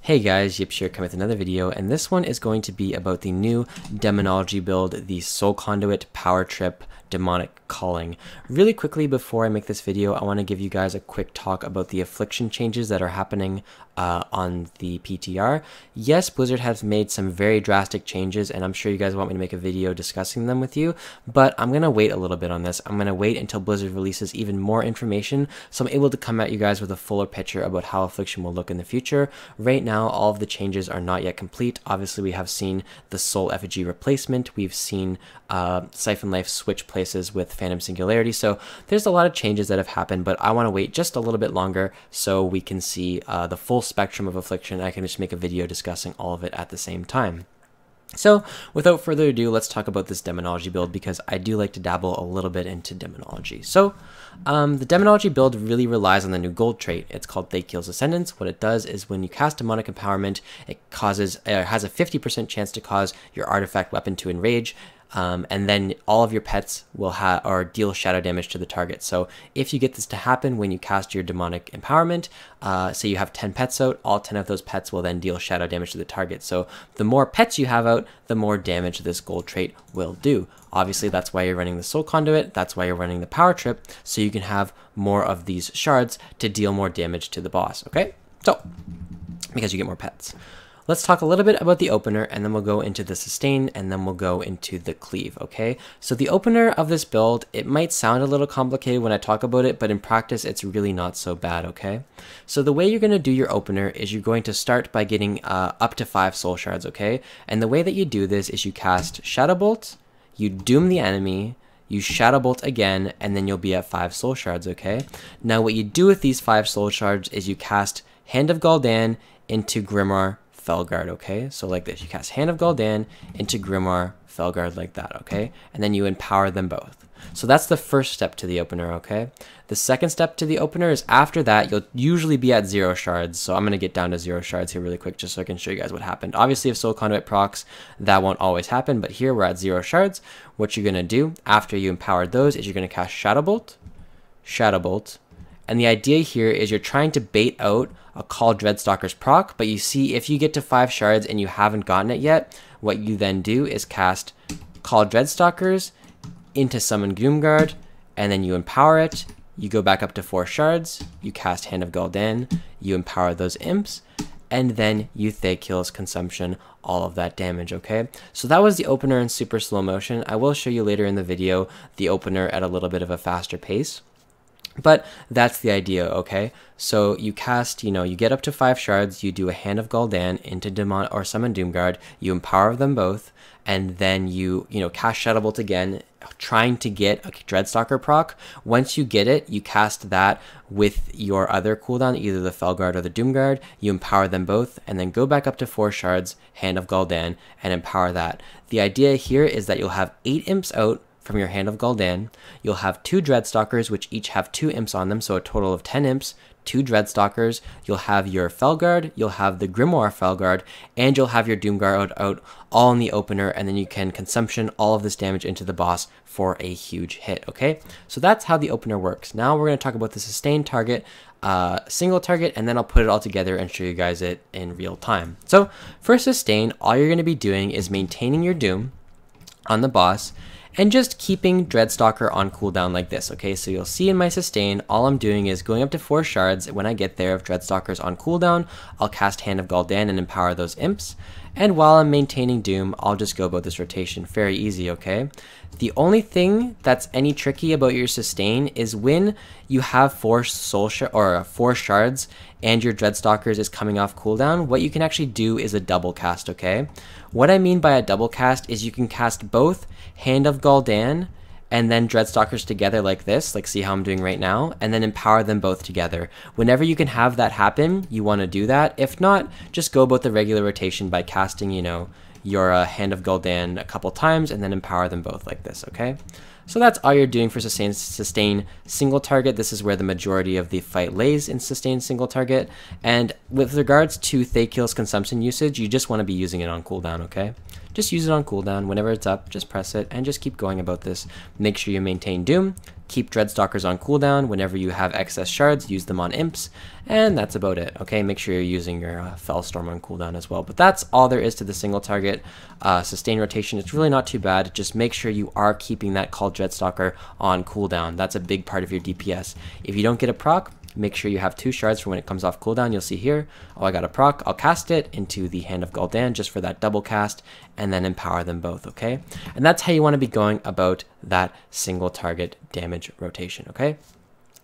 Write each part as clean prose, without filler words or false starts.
Hey guys, Yip here coming with another video, and this one is going to be about the new Demonology build, the Soul Conduit Power Trip Demonic Calling. Really quickly before I make this video, I want to give you guys a quick talk about the affliction changes that are happening on the PTR. Yes, Blizzard has made some very drastic changes, and I'm sure you guys want me to make a video discussing them with you, but I'm going to wait a little bit on this. I'm going to wait until Blizzard releases even more information, so I'm able to come at you guys with a fuller picture about how affliction will look in the future. Right now, all of the changes are not yet complete. Obviously, we have seen the Soul Effigy replacement. We've seen Siphon Life switch places with Phantom Singularity. So there's a lot of changes that have happened, but I want to wait just a little bit longer so we can see the full spectrum of affliction. I can just make a video discussing all of it at the same time. So without further ado, let's talk about this Demonology build, because I do like to dabble a little bit into Demonology. So the Demonology build really relies on the new gold trait. It's called Thakeel's Ascendance. What it does is when you cast Demonic Empowerment, it has a 50% chance to cause your artifact weapon to enrage. And then all of your pets will have or deal shadow damage to the target. So if you get this to happen when you cast your demonic empowerment, say you have 10 pets out, all 10 of those pets will then deal shadow damage to the target. So the more pets you have out, the more damage this gold trait will do. Obviously, that's why you're running the Soul Conduit, that's why you're running the Power Trip, so you can have more of these shards to deal more damage to the boss, okay? So, because you get more pets. Let's talk a little bit about the opener, and then we'll go into the sustain, and then we'll go into the cleave, okay? So the opener of this build, it might sound a little complicated when I talk about it, but in practice, it's really not so bad, okay? So the way you're going to do your opener is you're going to start by getting up to 5 soul shards, okay? And the way that you do this is you cast Shadow Bolt, you doom the enemy, you Shadow Bolt again, and then you'll be at 5 soul shards, okay? Now what you do with these 5 soul shards is you cast Hand of Gul'dan into Grimoire Felguard, okay? So like this, you cast Hand of Gul'dan into Grimoire Felguard like that, okay? And then you empower them both. So that's the first step to the opener, okay? The second step to the opener is after that, you'll usually be at 0 shards. So I'm going to get down to 0 shards here really quick just so I can show you guys what happened. Obviously, if Soul Conduit procs, that won't always happen, but here we're at 0 shards. What you're going to do after you empowered those is you're going to cast Shadow Bolt, and the idea here is you're trying to bait out a Call Dreadstalker's proc, but you see if you get to 5 shards and you haven't gotten it yet, what you then do is cast Call Dreadstalkers into Summon Doomguard, and then you empower it, you go back up to 4 shards, you cast Hand of Gul'dan, you empower those imps, and then you Thakeel's Consumption all of that damage, okay? So that was the opener in super slow motion. I will show you later in the video the opener at a little bit of a faster pace. But that's the idea, okay? So you cast, you get up to 5 shards, you do a Hand of Gul'dan into Demon or Summon Doomguard, you empower them both, and then you cast Shadow Bolt again, trying to get a Dreadstalker proc. Once you get it, you cast that with your other cooldown, either the Felguard or the Doomguard, you empower them both, and then go back up to 4 shards, Hand of Gul'dan, and empower that. The idea here is that you'll have 8 imps out from your Hand of Gul'dan. You'll have 2 Dreadstalkers, which each have 2 imps on them, so a total of 10 imps, 2 Dreadstalkers. You'll have your Felguard, you'll have the Grimoire Felguard, and you'll have your Doomguard out all in the opener, and then you can consumption all of this damage into the boss for a huge hit, okay? So that's how the opener works. Now we're going to talk about the sustained target, single target, and then I'll put it all together and show you guys it in real time. So for sustain, all you're going to be doing is maintaining your Doom on the boss, and just keeping Dreadstalker on cooldown like this, okay? So you'll see in my sustain, all I'm doing is going up to 4 shards. When I get there, if Dreadstalker's on cooldown, I'll cast Hand of Gul'dan and empower those imps. And while I'm maintaining Doom, I'll just go about this rotation very easy, okay? The only thing that's any tricky about your sustain is when you have 4 shards and your Dreadstalkers is coming off cooldown, what you can actually do is a double cast, okay? What I mean by a double cast is you can cast both Hand of Gul'dan and then Dreadstalkers together like this, like see how I'm doing right now, and then empower them both together. Whenever you can have that happen, you want to do that. If not, just go about the regular rotation by casting, your Hand of Gul'dan a couple times and then empower them both like this, okay? So that's all you're doing for sustain single target. This is where the majority of the fight lays in sustain single target. And with regards to Thakeel's Consumption usage, you just want to be using it on cooldown, okay? Just use it on cooldown. Whenever it's up, just press it and just keep going about this. Make sure you maintain Doom, Keep Dreadstalkers on cooldown. Whenever you have excess shards, use them on imps, and that's about it. Okay, make sure you're using your Fellstorm on cooldown as well. But that's all there is to the single target sustain rotation. It's really not too bad. Just make sure you are keeping that Called Dreadstalker on cooldown. That's a big part of your DPS. If you don't get a proc, make sure you have 2 shards for when it comes off cooldown. You'll see here, oh, I got a proc. I'll cast it into the Hand of Gul'dan just for that double cast, and then empower them both, okay? And that's how you want to be going about that single target damage rotation, okay?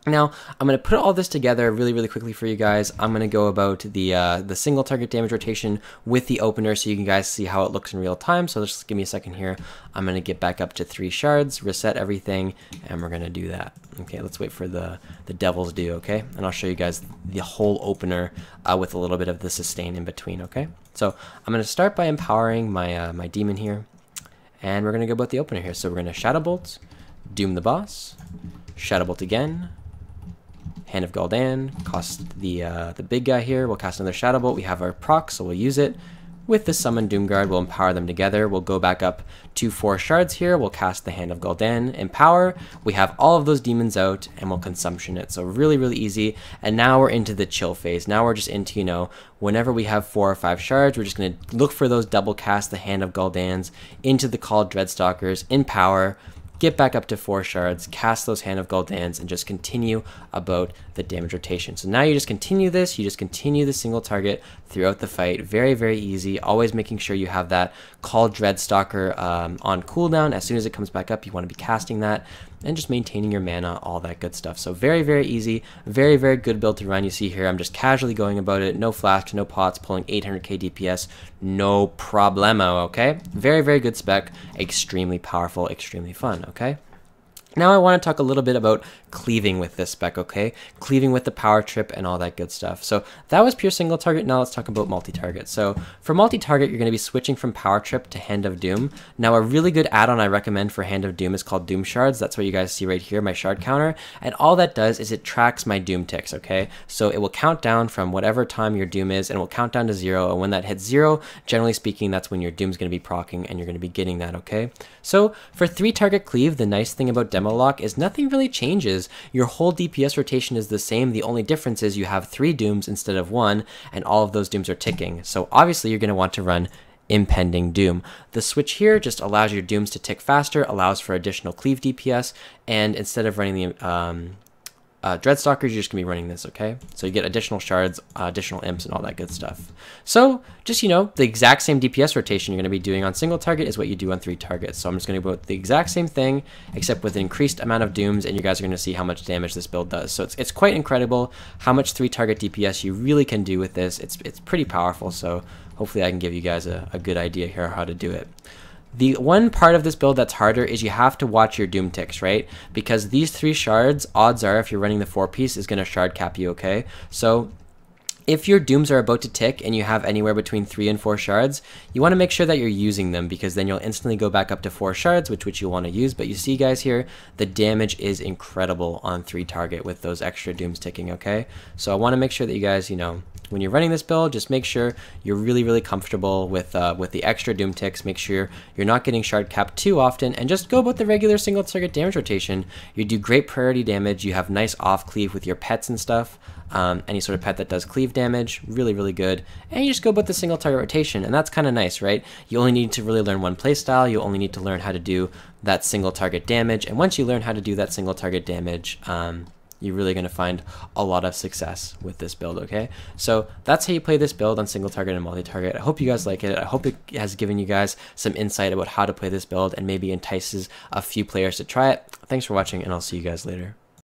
Now, I'm going to put all this together really quickly for you guys. I'm going to go about the single target damage rotation with the opener so you can guys see how it looks in real time. So just give me a second here. I'm going to get back up to 3 shards, reset everything, and we're going to do that. Okay, let's wait for the Devil's Due, okay? And I'll show you guys the whole opener with a little bit of the sustain in between, okay? So I'm going to start by empowering my, my demon here, and we're going to go about the opener here. So we're going to Shadow Bolt, Doom the boss, Shadow Bolt again, Hand of Gul'dan, cost the big guy here. We'll cast another Shadow Bolt. We have our proc, so we'll use it. With the Summon Doomguard, we'll empower them together. We'll go back up to 4 shards here. We'll cast the Hand of Gul'dan, empower. We have all of those demons out, and we'll consumption it. So really easy. And now we're into the chill phase. Now we're just into, you know, whenever we have 4 or 5 shards, we're just going to look for those double cast the Hand of Gul'dans into the Called Dreadstalkers, empower, get back up to 4 shards, cast those Hand of Gul'dans, and just continue about the damage rotation. So now you just continue this, you just continue the single target throughout the fight. Very easy, always making sure you have that Called Dreadstalker on cooldown. As soon as it comes back up, you want to be casting that, and just maintaining your mana, all that good stuff. So very easy, very good build to run. You see here, I'm just casually going about it, no flash, no pots, pulling 800k DPS, no problemo, okay? Very good spec, extremely powerful, extremely fun, okay? Now I want to talk a little bit about cleaving with this spec, okay? Cleaving with the power trip and all that good stuff. So that was pure single target. Now let's talk about multi-target. So for multi-target, you're going to be switching from power trip to Hand of Doom. Now a really good add-on I recommend for Hand of Doom is called Doom Shards. That's what you guys see right here, my shard counter. And all that does is it tracks my Doom ticks, okay? So it will count down from whatever time your Doom is, and it will count down to 0. And when that hits 0, generally speaking, that's when your Doom's going to be proccing, and you're going to be getting that, okay? So for 3-target cleave, the nice thing about Demo Lock is nothing really changes. Your whole DPS rotation is the same. The only difference is you have 3 Dooms instead of 1, and all of those Dooms are ticking. So obviously you're going to want to run Impending Doom. The switch here just allows your Dooms to tick faster, allows for additional cleave DPS, and instead of running the Dreadstalkers, you're just going to be running this, okay? So you get additional shards, additional imps, and all that good stuff. So just, you know, the exact same DPS rotation you're going to be doing on single target is what you do on 3 targets. So I'm just going to go with the exact same thing, except with an increased amount of Dooms, and you guys are going to see how much damage this build does. So it's quite incredible how much 3-target DPS you really can do with this. It's pretty powerful, so hopefully I can give you guys a good idea here how to do it. The one part of this build that's harder is you have to watch your Doom ticks, right? Because these 3 shards, odds are if you're running the 4-piece, is going to shard cap you, okay? So if your Dooms are about to tick and you have anywhere between 3 and 4 shards, you want to make sure that you're using them, because then you'll instantly go back up to 4 shards, which you'll want to use. But you see guys here, the damage is incredible on 3 target with those extra Dooms ticking, okay? So I want to make sure that you guys, you know, when you're running this build, just make sure you're really comfortable with the extra Doom ticks. Make sure you're not getting shard capped too often, and just go about the regular single target damage rotation. You do great priority damage. You have nice off cleave with your pets and stuff. Any sort of pet that does cleave damage, really good. And you just go about the single target rotation, and that's kind of nice, right? You only need to really learn one playstyle. You only need to learn how to do that single target damage, and once you learn how to do that single target damage, you're really going to find a lot of success with this build, okay? So that's how you play this build on single target and multi-target. I hope you guys like it. I hope it has given you guys some insight about how to play this build and maybe entices a few players to try it. Thanks for watching, and I'll see you guys later.